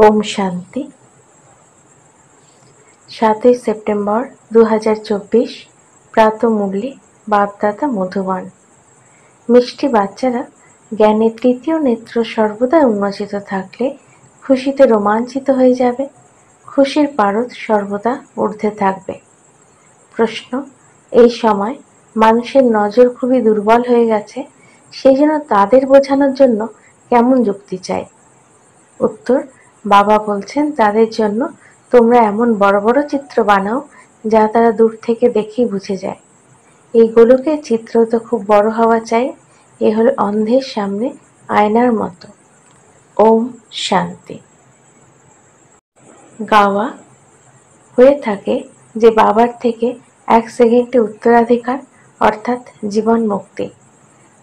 ওম শান্তি। 7ই সেপ্টেম্বর 2024 প্রাতঃমুরলি বাপদাদা মধুবন। মিষ্টি বাচ্চারা, জ্ঞানের তৃতীয় নেত্র সর্বদা উন্মোচিত থাকলে খুশিতে রোমাঞ্চিত হয়ে যাবে। খুশির পারদ সর্বদা ঊর্ধ্বে থাকবে। প্রশ্ন: এই সময় মানুষের নজর খুবই দুর্বল হয়ে গেছে, সেই জন্য তাদের বোঝানোর জন্য কেমন যুক্তি চাই? উত্তর: বাবা বলছেন তাদের জন্য তোমরা এমন বড় বড় চিত্র বানাও যা তারা দূর থেকে দেখেই বুঝে যায়। এই গোলকের চিত্র তো খুব বড় হওয়া চাই। এ হলো অন্ধের সামনে আয়নার মতো। ওম শান্তি। গাওয়া হয়ে থাকে যে বাবার থেকে 1 সেকেন্ডে উত্তরাধিকার অর্থাৎ জীবন মুক্তি।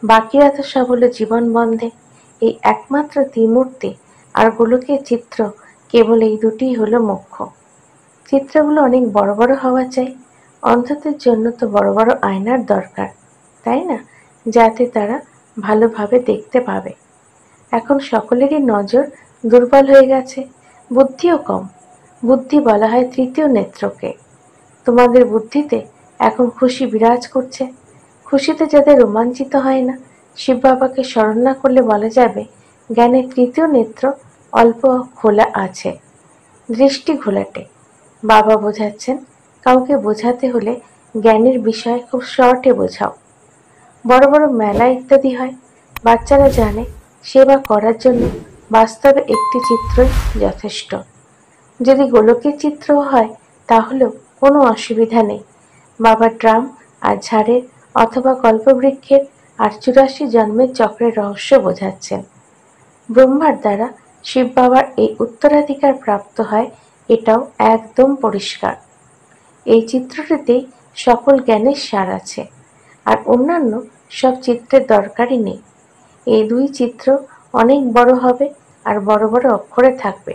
বাকিরা তো সব হলো জীবন বন্ধে। এই একমাত্র ত্রিমূর্তি আর গোলকের চিত্র, কেবল এই দুটিই হলো মুখ্য। চিত্রগুলো অনেক বড় বড় হওয়া চাই। অন্ধদের জন্য তো বড় বড় আয়নার দরকার, তাই না? যাতে তারা ভালোভাবে দেখতে পাবে। এখন সকলেরই নজর দুর্বল হয়ে গেছে, বুদ্ধিও কম। বুদ্ধি বলা হয় তৃতীয় নেত্রকে। তোমাদের বুদ্ধিতে এখন খুশি বিরাজ করছে। খুশিতে যাদের রোমাঞ্চিত হয় না, শিব বাবাকে স্মরণ না করলে বলা যাবে জ্ঞানের তৃতীয় নেত্র অল্প খোলা আছে, দৃষ্টি ঘোলাটে। বাবা বোঝাচ্ছেন, কাউকে বোঝাতে হলে জ্ঞানের বিষয় খুব শর্টে বোঝাও। বড় বড় মেলা ইত্যাদি হয়, বাচ্চারা জানে সেবা করার জন্য বাস্তবে একটি চিত্রই যথেষ্ট। যদি গোলকের চিত্রও হয় তাহলেও কোনো অসুবিধা নেই। বাবা ড্রাম আর ঝাড়ের অথবা কল্পবৃক্ষের আর 84 জন্মের চক্রের রহস্য বোঝাচ্ছেন। ব্রহ্মার দ্বারা শিব বাবার এই উত্তরাধিকার প্রাপ্ত হয়, এটাও একদম পরিষ্কার। এই চিত্রটিতেই সকল জ্ঞানের সার আছে, আর অন্যান্য সব চিত্রের দরকারই নেই। এই দুই চিত্র অনেক বড় হবে আর বড় বড় অক্ষরে থাকবে।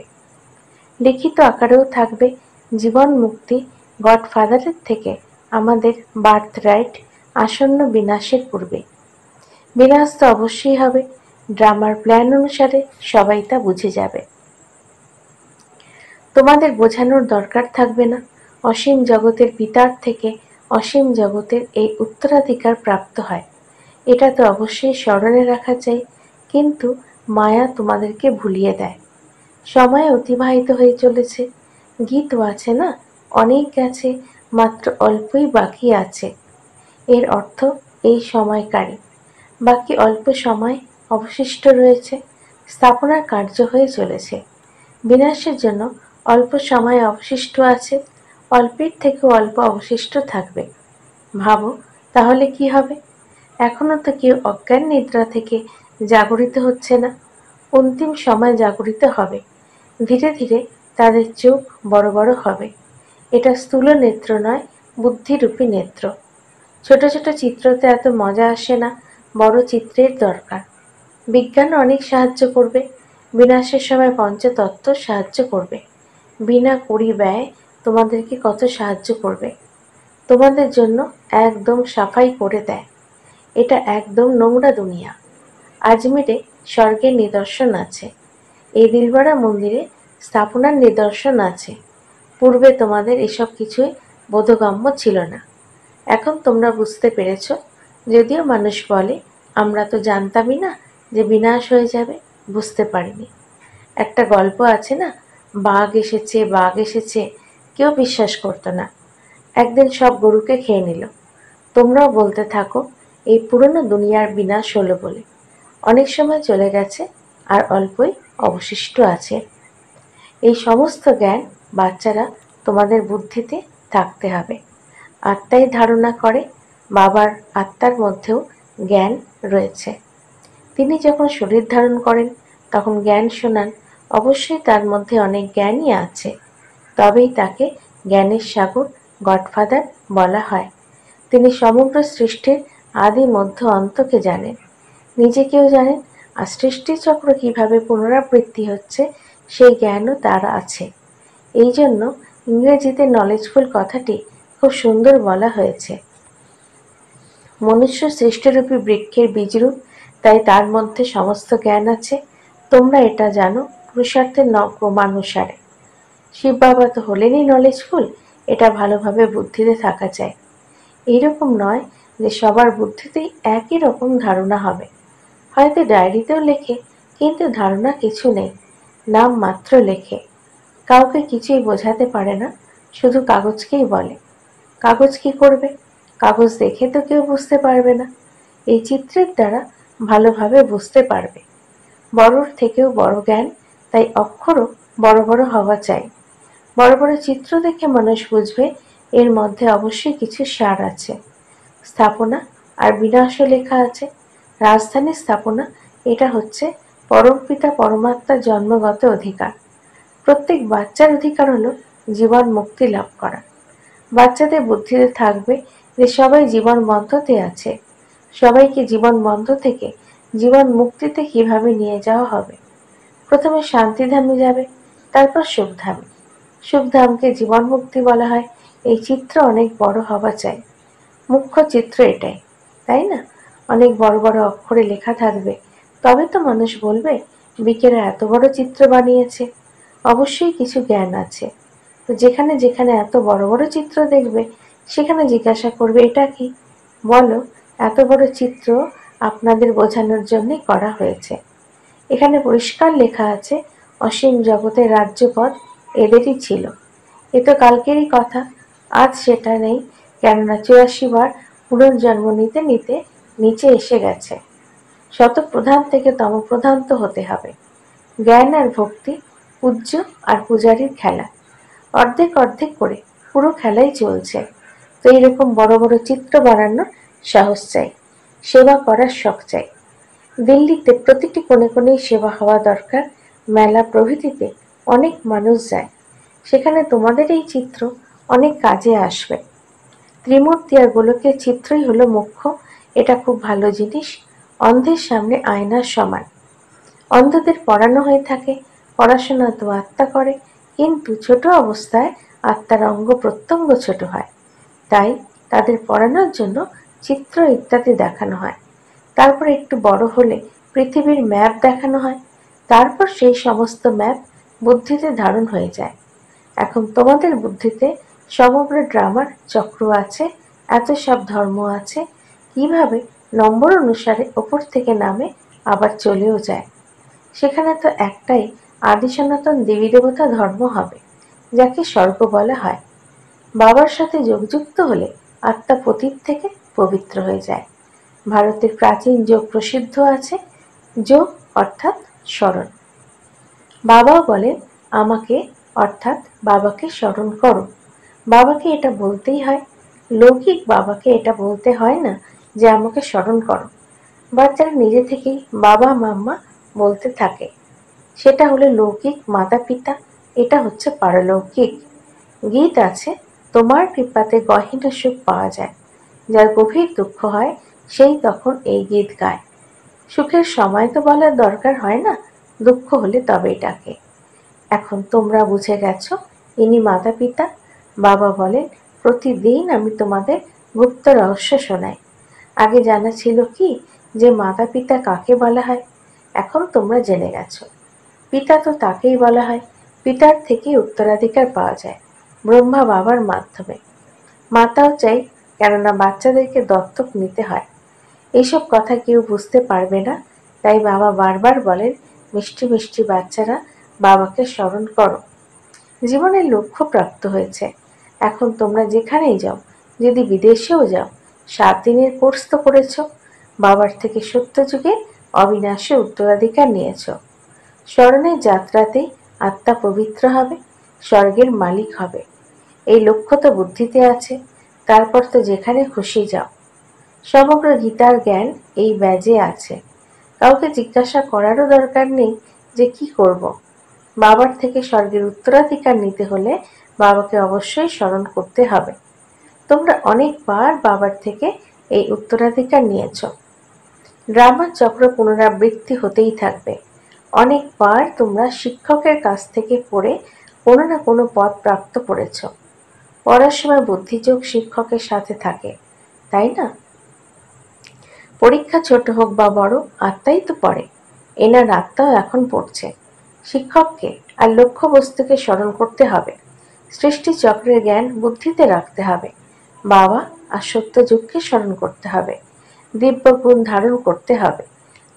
লিখিত আকারেও থাকবে জীবন মুক্তি গডফাদারের থেকে আমাদের বার্থ রাইট আসন্ন বিনাশের পূর্বে। বিনাশ তো অবশ্যই হবে, ড্রামার প্ল্যান অনুসারে সবাই তা বুঝে যাবে। তোমাদের বোঝানোর দরকার থাকবে না। অসীম জগতের পিতার থেকে অসীম জগতের এই উত্তরাধিকার প্রাপ্ত হয়, এটা তো অবশ্যই স্মরণে রাখা চাই। কিন্তু মায়া তোমাদেরকে ভুলিয়ে দেয়। সময় অতিবাহিত হয়ে চলেছে। গীতও আছে না, অনেক গেছে, মাত্র অল্পই বাকি আছে। এর অর্থ এই সময়কারী। বাকি অল্প সময় অবশিষ্ট রয়েছে। স্থাপনার কার্য হয়ে চলেছে। বিনাশের জন্য অল্প সময় অবশিষ্ট আছে, অল্পের থেকেও অল্প অবশিষ্ট থাকবে। ভাবো তাহলে কি হবে? এখনো তো কেউ অজ্ঞান নিদ্রা থেকে জাগরিত হচ্ছে না। অন্তিম সময় জাগরিত হবে। ধীরে ধীরে তাদের চোখ বড় বড় হবে। এটা স্থূল নেত্র নয়, বুদ্ধিরূপী নেত্র। ছোট ছোট চিত্রতে এত মজা আসে না, বড় চিত্রের দরকার। বিজ্ঞান অনেক সাহায্য করবে। বিনাশের সময় পঞ্চতত্ত্ব সাহায্য করবে। বিনা কুড়ি ব্যয় তোমাদেরকে কত সাহায্য করবে। তোমাদের জন্য একদম সাফাই করে দেয়। এটা একদম নোংরা দুনিয়া। আজমিরে স্বর্গের নিদর্শন আছে। এই দিলবাড়া মন্দিরে স্থাপনার নিদর্শন আছে। পূর্বে তোমাদের এসব কিছুই বোধগম্য ছিল না। এখন তোমরা বুঝতে পেরেছ। যদিও মানুষ বলে আমরা তো জানতামই না যে বিনাশ হয়ে যাবে, বুঝতে পারিনি। একটা গল্প আছে না, বাঘ এসেছে বাঘ এসেছে, কেউ বিশ্বাস করতো না। একদিন সব গরুকে খেয়ে নিল। তোমরাও বলতে থাকো এই পুরনো দুনিয়ার বিনাশ হলো বলে। অনেক সময় চলে গেছে আর অল্পই অবশিষ্ট আছে। এই সমস্ত জ্ঞান বাচ্চারা তোমাদের বুদ্ধিতে থাকতে হবে। আত্মাই ধারণা করে, বাবার আত্মার মধ্যেও জ্ঞান রয়েছে। তিনি যখন শরীর ধারণ করেন তখন জ্ঞান শোনান, অবশ্যই তার মধ্যে অনেক জ্ঞানই আছে, তবেই তাকে জ্ঞানের সাগর গডফাদার বলা হয়। তিনি সমগ্র সৃষ্টির আদি মধ্য অন্তকে জানেন, নিজেকেও জানেন, আর সৃষ্টিচক্র কিভাবে পুনরাবৃত্তি হচ্ছে সেই জ্ঞানও তার আছে। এই জন্য ইংরেজিতে নলেজফুল কথাটি খুব সুন্দর বলা হয়েছে। মনুষ্য সৃষ্টিরূপী বৃক্ষের বীজরূপ, তাই তার মধ্যে সমস্ত জ্ঞান আছে। তোমরা এটা জানো, পুরুষার্থের ক্রমানুসারে। শিব বাবা তো হলেনই নলেজফুল, এটা ভালোভাবে বুদ্ধিতে থাকা চাই। এইরকম নয় যে সবার বুদ্ধিতেই একই রকম ধারণা হবে। হয়তো ডায়েরিতেও লেখে, কিন্তু ধারণা কিছু নেই, নাম মাত্র লেখে। কাউকে কিছুই বোঝাতে পারে না, শুধু কাগজকেই বলে। কাগজ কি করবে? কাগজ দেখে তো কেউ বুঝতে পারবে না। এই চিত্রের দ্বারা ভালোভাবে বুঝতে পারবে। বড়র থেকেও বড় জ্ঞান, তাই অক্ষরও বড় বড় হওয়া চাই। বড় বড় চিত্র দেখে মানুষ বুঝবে এর মধ্যে অবশ্যই কিছু সার আছে। স্থাপনা আর বিনাশও লেখা আছে। রাজধানীর স্থাপনা, এটা হচ্ছে পরমপিতা পরমাত্মার জন্মগত অধিকার। প্রত্যেক বাচ্চার অধিকার হলো জীবন মুক্তি লাভ করা। বাচ্চাদের বুদ্ধিতে থাকবে যে সবাই জীবন বন্ধতে আছে। সবাইকে জীবন বন্ধ থেকে জীবন মুক্তিতে কিভাবে নিয়ে যাওয়া হবে। প্রথমে শান্তিধামে যাবে, তারপর সুখধামে। সুখধামকে জীবন মুক্তি বলা হয়। এই চিত্র অনেক বড় হওয়া চাই। মুখ্য চিত্র এটাই, তাই না? অনেক বড় বড় অক্ষরে লেখা থাকবে, তবে তো মানুষ বলবে বিকেরা এত বড় চিত্র বানিয়েছে, অবশ্যই কিছু জ্ঞান আছে। তো যেখানে যেখানে এত বড় বড় চিত্র দেখবে, সেখানে জিজ্ঞাসা করবে এটা কি? বলো, এত বড় চিত্র আপনাদের বোঝানোর জন্যই করা হয়েছে। এখানে পরিষ্কার লেখা আছে অসীম জগতের রাজ্যপদ এদেরই ছিল। এ তো কালকেরই কথা, আজ সেটা নেই, কেননা ৮৪ বার পুনর্জন্ম নিতে নিতে নিচে এসে গেছে। শতপ্রধান থেকে তমপ্রধান তো হতে হবে। জ্ঞান আর ভক্তি, পূজ্য আর পূজারীর খেলা। অর্ধেক অর্ধেক করে পুরো খেলাই চলছে। তো এইরকম বড় বড় চিত্র বানানোর সাহস চাই, সেবা করার শখ চাই। দিল্লিতে প্রতিটি কোণে কোণেই সেবা হওয়া দরকার। মেলা প্রভৃতিতে অনেক মানুষ যায়, সেখানে তোমাদের এই চিত্র অনেক কাজে আসবে। ত্রিমূর্তি আর গোলকের চিত্রই হলো মুখ্য। এটা খুব ভালো জিনিস। অন্ধের সামনে আয়নার সমান। অন্ধদের পড়ানো হয়ে থাকে, পড়াশোনা তো আত্মা করে, কিন্তু ছোট অবস্থায় আত্মার অঙ্গ প্রত্যঙ্গ ছোট হয়, তাই তাদের পড়ানোর জন্য চিত্র ইত্যাদি দেখানো হয়। তারপর একটু বড় হলে পৃথিবীর ম্যাপ দেখানো হয়। তারপর সেই সমস্ত ম্যাপ বুদ্ধিতে ধারণ হয়ে যায়। এখন তোমাদের বুদ্ধিতে সমগ্র ড্রামার চক্র আছে, এত সব ধর্ম আছে, কিভাবে নম্বর অনুসারে ওপর থেকে নামে আবার চলেও যায়। সেখানে তো একটাই আদি সনাতন দেবী দেবতা ধর্ম হবে, যাকে স্বর্গ বলা হয়। বাবার সাথে যোগযুক্ত হলে আত্মা পতীত থেকে পবিত্র হয়ে যায়। ভারতের প্রাচীন যোগ প্রসিদ্ধ আছে। যোগ অর্থাৎ স্মরণ। বাবাও বলেন আমাকে, অর্থাৎ বাবাকে স্মরণ করো। বাবাকে এটা বলতেই হয়। লৌকিক বাবাকে এটা বলতে হয় না যে আমাকে স্মরণ করো। বাচ্চারা নিজে থেকেই বাবা মাম্মা বলতে থাকে। সেটা হলো লৌকিক মাতা পিতা, এটা হচ্ছে পারলৌকিক। গীত আছে, তোমার কৃপাতে গহীন সুখ পাওয়া যায়। যার গভীর দুঃখ হয় সেই তখন এই গীত গায়। সুখের সময় তো বলার দরকার হয় না, দুঃখ হলে তবেই ডাকে। এখন তোমরা বুঝে গেছো ইনি মাতা পিতা। বাবা বলেন প্রতিদিন আমি তোমাদের গুপ্ত রহস্য শোনাই। আগে জানা ছিল কি যে মাতা পিতা কাকে বলা হয়? এখন তোমরা জেনে গেছো। পিতা তো তাকেই বলা হয়, পিতার থেকেই উত্তরাধিকার পাওয়া যায় ব্রহ্মা বাবার মাধ্যমে। মাতাও চাই, কেননা বাচ্চাদেরকে দত্তক নিতে হয়। এইসব কথা কেউ বুঝতে পারবে না, তাই বাবা বারবার বলেন মিষ্টি মিষ্টি বাচ্চারা বাবাকে স্মরণ করো। জীবনের লক্ষ্য প্রাপ্ত হয়েছে। এখন তোমরা যেখানেই যাও, যদি বিদেশেও যাও, ৭ দিনের কোর্স তো করেছ। বাবার থেকে সত্যযুগে অবিনাশী উত্তরাধিকার নিয়েছ। স্মরণের যাত্রাতেই আত্মা পবিত্র হবে, স্বর্গের মালিক হবে। এই লক্ষ্য তো বুদ্ধিতে আছে। তারপর তো যেখানে খুশি যাও। সমগ্র গীতার জ্ঞান এই ব্যাজে আছে। কাউকে জিজ্ঞাসা করারও দরকার নেই যে কি করব। বাবার থেকে স্বর্গের উত্তরাধিকার নিতে হলে বাবাকে অবশ্যই স্মরণ করতে হবে। তোমরা অনেকবার বাবার থেকে এই উত্তরাধিকার নিয়েছ। ড্রামার চক্র পুনরাবৃত্তি হতেই থাকবে। অনেকবার তোমরা শিক্ষকের কাছ থেকে পড়ে কোনো না কোনো পদ প্রাপ্ত করেছ। পড়ার সময় বুদ্ধিযোগ শিক্ষকের সাথে থাকে, তাই না? পরীক্ষা ছোট হোক বা বড়, আত্মাই তো পড়ে। এনার আত্মাও এখন পড়ছে। শিক্ষককে আর লক্ষ্যবস্তুকে স্মরণ করতে হবে। সৃষ্টি চক্রের জ্ঞান বুদ্ধিতে রাখতে হবে। বাবা আর সত্য যুগকে স্মরণ করতে হবে। দিব্য গুণ ধারণ করতে হবে।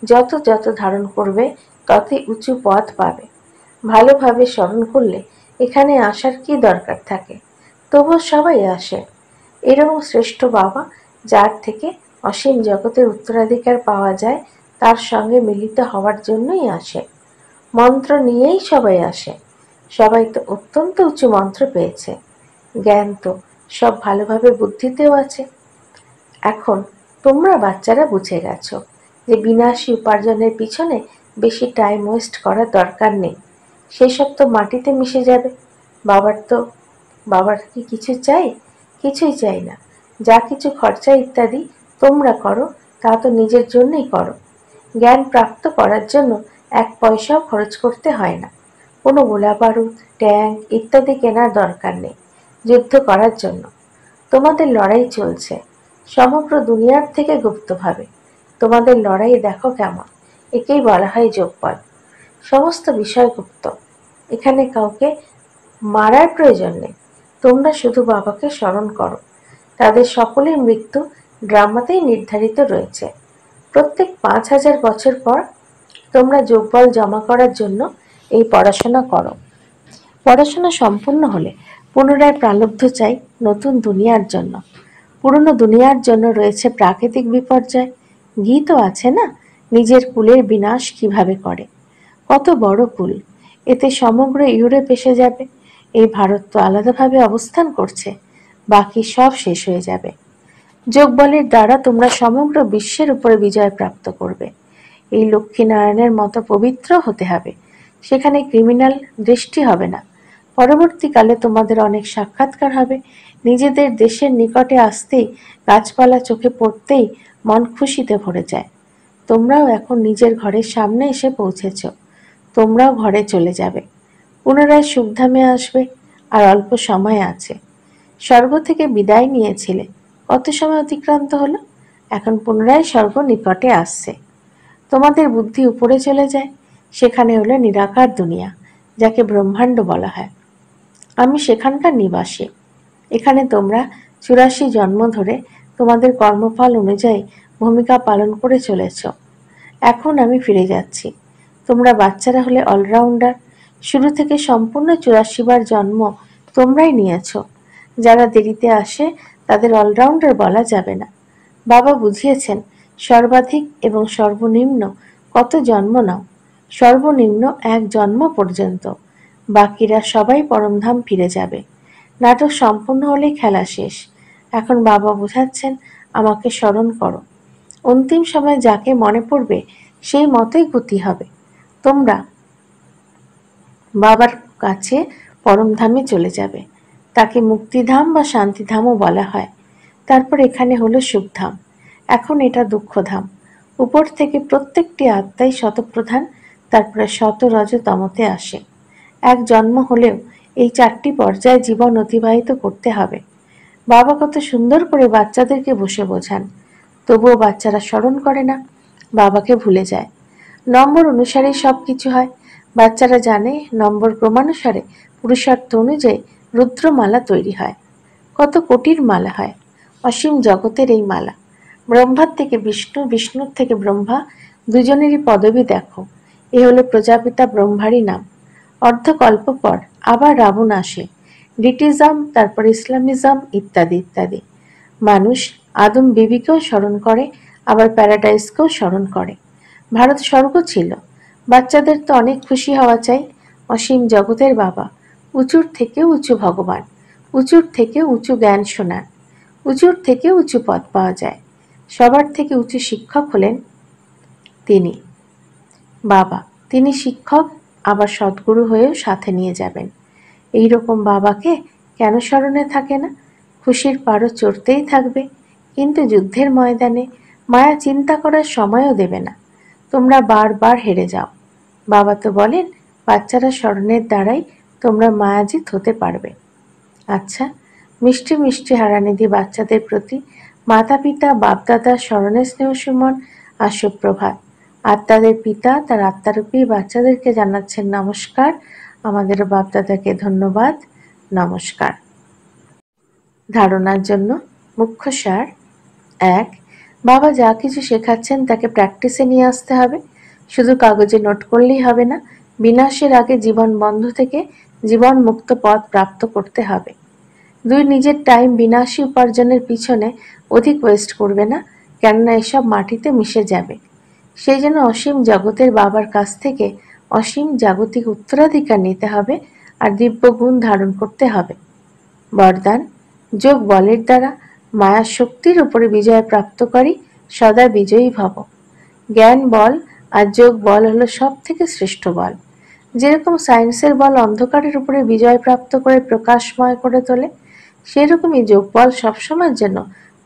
যত যত ধারণ করবে ততই উঁচু পথ পাবে। ভালোভাবে স্মরণ করলে এখানে আসার কি দরকার থাকে? তবুও সবাই আসে। এরকম শ্রেষ্ঠ বাবা, যার থেকে অসীম জগতের উত্তরাধিকার পাওয়া যায়, তার সঙ্গে মিলিত হওয়ার জন্যই আসে। মন্ত্র নিয়েই সবাই আসে। সবাই তো অত্যন্ত উঁচু মন্ত্র পেয়েছে। জ্ঞান তো সব ভালোভাবে বুদ্ধিতেও আছে। এখন তোমরা বাচ্চারা বুঝে গেছো যে বিনাশী উপার্জনের পিছনে বেশি টাইম ওয়েস্ট করার দরকার নেই। সেসব তো মাটিতে মিশে যাবে। বাবার কি কিছু চাই? কিছুই চাই না। যা কিছু খরচা ইত্যাদি তোমরা করো, তা তো নিজের জন্যই করো। জ্ঞান প্রাপ্ত করার জন্য এক পয়সাও খরচ করতে হয় না। কোনো গোলাবারুদ, ট্যাঙ্ক ইত্যাদি কেনার দরকার নেই যুদ্ধ করার জন্য। তোমাদের লড়াই চলছে সমগ্র দুনিয়ার থেকে গুপ্তভাবে। তোমাদের লড়াই দেখো কেমন। একেই বলা হয় যোগবল। সমস্ত বিষয় গুপ্ত। এখানে কাউকে মারার প্রয়োজন নেই। তোমরা শুধু বাবাকে স্মরণ করো। তাদের সকলের মৃত্যু ড্রামাতেই নির্ধারিত রয়েছে। প্রত্যেক ৫,০০০ বছর পর তোমরা যোগবল জমা করার জন্য এই পড়াশোনা করো। পড়াশোনা সম্পূর্ণ হলে পুনরায় প্রারব্ধ চাই নতুন দুনিয়ার জন্য। পুরনো দুনিয়ার জন্য রয়েছে প্রাকৃতিক বিপর্যয়। গীতও আছে না, নিজের কুলের বিনাশ কিভাবে করে। কত বড় কুল! এতে সমগ্র ইউরোপ এসে যাবে। এই ভারত তো আলাদাভাবে অবস্থান করছে। বাকি সব শেষ হয়ে যাবে। যোগবলের দ্বারা তোমরা সমগ্র বিশ্বের উপরে বিজয় প্রাপ্ত করবে। এই লক্ষ্মীনারায়ণের মতো পবিত্র হতে হবে। সেখানে ক্রিমিনাল দৃষ্টি হবে না। পরবর্তীকালে তোমাদের অনেক সাক্ষাৎকার হবে। নিজেদের দেশের নিকটে আসতেই, গাছপালা চোখে পড়তেই মন খুশিতে ভরে যায়। তোমরাও এখন নিজের ঘরের সামনে এসে পৌঁছেছ। তোমরাও ঘরে চলে যাবে। পুনরায় সুখধামে আসবে। আর অল্প সময় আছে। স্বর্গ থেকে বিদায় নিয়েছিলে, কত সময় অতিক্রান্ত হলো। এখন পুনরায় স্বর্গ নিকটে আসছে। তোমাদের বুদ্ধি উপরে চলে যায়। সেখানে হলো নিরাকার দুনিয়া, যাকে ব্রহ্মাণ্ড বলা হয়। আমি সেখানকার নিবাসী। এখানে তোমরা ৮৪ জন্ম ধরে তোমাদের কর্মফল অনুযায়ী ভূমিকা পালন করে চলেছ। এখন আমি ফিরে যাচ্ছি। তোমরা বাচ্চারা হলে অলরাউন্ডার। শুরু থেকে সম্পূর্ণ ৮৪ বার জন্ম তোমরাই নিয়েছ। যারা দেরিতে আসে তাদের অলরাউন্ডার বলা যাবে না। বাবা বুঝিয়েছেন সর্বাধিক এবং সর্বনিম্ন কত জন্ম নাও। সর্বনিম্ন ১ জন্ম পর্যন্ত। বাকিরা সবাই পরমধাম ফিরে যাবে। নাটক সম্পূর্ণ হলেই খেলা শেষ। এখন বাবা বোঝাচ্ছেন আমাকে স্মরণ করো। অন্তিম সময় যাকে মনে পড়বে সেই মতোই গতি হবে। তোমরা বাবার কাছে পরমধামে চলে যাবে। তাকে মুক্তিধাম বা শান্তিধামও বলা হয়। তারপর এখানে হলো সুখধাম। এখন এটা দুঃখধাম। উপর থেকে প্রত্যেকটি আত্মাই শতপ্রধান, তারপরে শত রজতমতে আসে। এক জন্ম হলেও এই ৪টি পর্যায়ে জীবন অতিবাহিত করতে হবে। বাবা কত সুন্দর করে বাচ্চাদেরকে বসে বোঝান। তবুও বাচ্চারা স্মরণ করে না, বাবাকে ভুলে যায়। নম্বর অনুসারেই সব কিছু হয়। বাচ্চারা জানে নম্বর ক্রমানুসারে পুরুষার্থ অনুযায়ী রুদ্রমালা তৈরি হয়। কত কোটির মালা হয়। অসীম জগতের এই মালা। ব্রহ্মার থেকে বিষ্ণু, বিষ্ণুর থেকে ব্রহ্মা, দুজনেরই পদবী দেখো। এ হলো প্রজাপিতা ব্রহ্মারই নাম। অর্ধকল্প পর আবার রাবণ আসে। ব্রিটিজম, তারপর ইসলামিজম ইত্যাদি ইত্যাদি। মানুষ আদম বিবিকেও স্মরণ করে, আবার প্যারাডাইসকেও স্মরণ করে। ভারত স্বর্গ ছিল। বাচ্চাদের তো অনেক খুশি হওয়া চাই। অসীম জগতের বাবা, উঁচুর থেকে উঁচু ভগবান, উঁচুর থেকে উঁচু জ্ঞান শোনান, উঁচুর থেকে উঁচু পদ পাওয়া যায়। সবার থেকে উঁচু শিক্ষক হলেন তিনি, বাবা। তিনি শিক্ষক, আবার সদ্গুরু হয়েও সাথে নিয়ে যাবেন। এই রকম বাবাকে কেন স্মরণে থাকে না? খুশির পারো চড়তেই থাকবে, কিন্তু যুদ্ধের ময়দানে মায়া চিন্তা করার সময়ও দেবে না। তোমরা বারবার হেরে যাও। বাবা তো বলেন বাচ্চারা স্মরণের দ্বারাই তোমরা মায়াজিত হতে পারবে। আচ্ছা, মিষ্টি মিষ্টি হারানিধি বাচ্চাদের প্রতি মাতা পিতা বাপদাদার স্মরণে স্নেহ সুমন আর সুপ্রভাত। আত্মাদের পিতা তার আত্মারূপী বাচ্চাদেরকে জানাচ্ছেন নমস্কার। আমাদের বাপদাদাকে ধন্যবাদ। নমস্কার। ধারণার জন্য মুখ্য সার: 1. বাবা যা কিছু শেখাচ্ছেন তাকে প্র্যাকটিসে নিয়ে আসতে হবে। শুধু কাগজে নোট করলেই হবে না, বিনাশের আগে জীবন বন্ধ থেকে জীবন মুক্ত পথ প্রাপ্ত করতে হবে। 2. নিজের টাইম বিনাশী উপার্জনের পিছনে অধিক ওয়েস্ট করবে না, কেননা এসব মাটিতে মিশে যাবে। সেই জন্য অসীম জগতের বাবার কাছ থেকে অসীম জাগতিক উত্তরাধিকার নিতে হবে আর দিব্য গুণ ধারণ করতে হবে। বরদান: যোগ বলের দ্বারা মায়ার শক্তির উপরে বিজয় প্রাপ্তকারী সদা বিজয়ী ভব। জ্ঞান বল আর যোগ বল হলো সব থেকে শ্রেষ্ঠ বল। যেরকম সায়েন্সের বল অন্ধকারের উপরে বিজয় প্রাপ্ত করে প্রকাশময় করে তোলে, সেরকমই যোগ বল সবসময়ের জন্য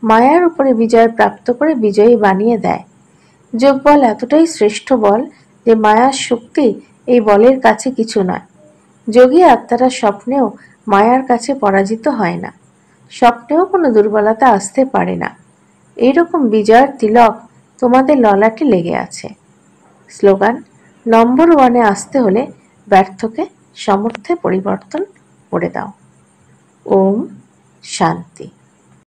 মায়ার উপরে বিজয় প্রাপ্ত করে বিজয়ী বানিয়ে দেয়। যোগ বল এতটাই শ্রেষ্ঠ বল যে মায়ার শক্তি এই বলের কাছে কিছু নয়। যোগী আত্মারা স্বপ্নেও মায়ার কাছে পরাজিত হয় না, স্বপ্নেও কোনো দুর্বলতা আসতে পারে না। এইরকম বিজয়ের তিলক তোমাদের ললাটে লেগে আছে। স্লোগান: নম্বর 1-এ আসতে হলে ব্যর্থকে সামর্থ্যে পরিবর্তন করে দাও। ওম শান্তি।